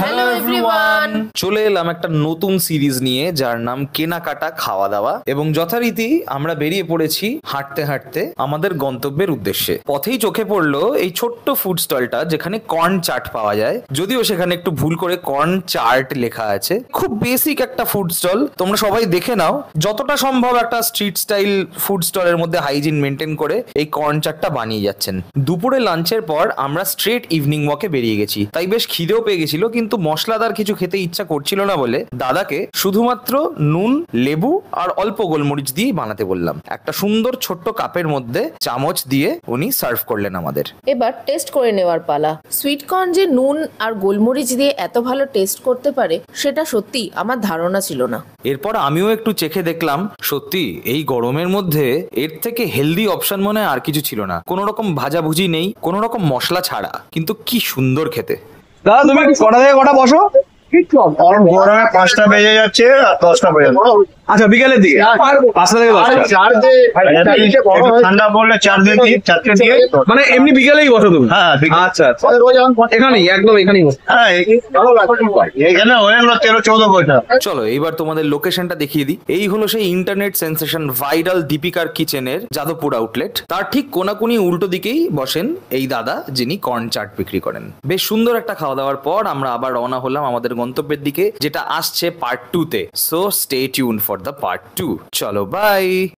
Hello everyone, চলে এলাম একটা নতুন সিরিজ নিয়ে যার নাম কেনাকাটা খাওয়া দাওয়া। এবং যথারীতি আমরা বেরিয়ে পড়েছি হাঁটতে হাঁটতে আমাদের গন্তব্যের উদ্দেশ্যে। পথেই চোখে পড়লো এই ছোট্ট ফুড স্টলটা যেখানে কর্ন চাট পাওয়া যায়, যদিও সেখানে একটু ভুল করে কর্ন চাট লেখা আছে। খুব বেসিক একটা ফুড স্টল, তোমরা সবাই দেখে নাও। যতটা সম্ভব একটা স্ট্রিট স্টাইল ফুড স্টলের মধ্যে হাইজিন মেনটেন করে এই কর্ন চাটটা বানিয়ে যাচ্ছেন। দুপুরে লাঞ্চের পর আমরা স্ট্রেট ইভিনিং ওয়াকে বেরিয়ে গেছি, তাই বেশ খিদেও পেয়ে গেছিল, কিন্তু মশলাদার কিছু খেতে ইচ্ছা করছিল না বলে দাদাকে শুধুমাত্র নুন, লেবু আর অল্প গোলমরিচ দিয়ে বানাতে বললাম। একটা সুন্দর ছোট্ট কাপের মধ্যে চামচ দিয়ে উনি সার্ভ করলেন আমাদের। এবার টেস্ট করে নেওয়ার পালা। সুইট কর্ন যে নুন আর গোলমরিচ দিয়ে এত ভালো টেস্ট করতে পারে সেটা সত্যি আমার ধারণা ছিল না। এরপর আমিও একটু চেখে দেখলাম, সত্যি এই গরমের মধ্যে এর থেকে হেলদি অপশন মনে আর কিছু ছিল না। কোনো রকম ভাজাভুজি নেই, কোনো রকম মশলা ছাড়া, কিন্তু কি সুন্দর খেতে। দাদা তুমি কটা থেকে কটা বসো? গরমে 5টা বেজে যাচ্ছে আর 10টা বেজে যাচ্ছে। আচ্ছা বিকালের দিকে 5টা থেকে 10টা। ঠান্ডা পড়লে 4 দিয়ে মানে এমনি বিকালেই বসো তুমি? হ্যাঁ আচ্ছা আচ্ছা, এখানেই একদম এখানেই বসো। হ্যাঁ এখানে হয়ে গেল 13-14 পয়সা। চলো এইবার তোমাদের লোকেশনটা দেখিয়ে দিই। এই হলো সেই ইন্টারনেট সেন্সেশন ভাইরাল দীপিকার কিচেনের যাদবপুর আউটলেট। তার ঠিক কোনাকুনি উল্টো দিকেই বসেন এই দাদা, যিনি কর্ন চাট বিক্রি করেন। বেশ সুন্দর একটা খাওয়া দাওয়ার পর আমরা আবার রওনা হলাম আমাদের গন্তব্যের দিকে, যেটা আসছে পার্ট 2 তে। So stay tune for the part 2। চলো বাই।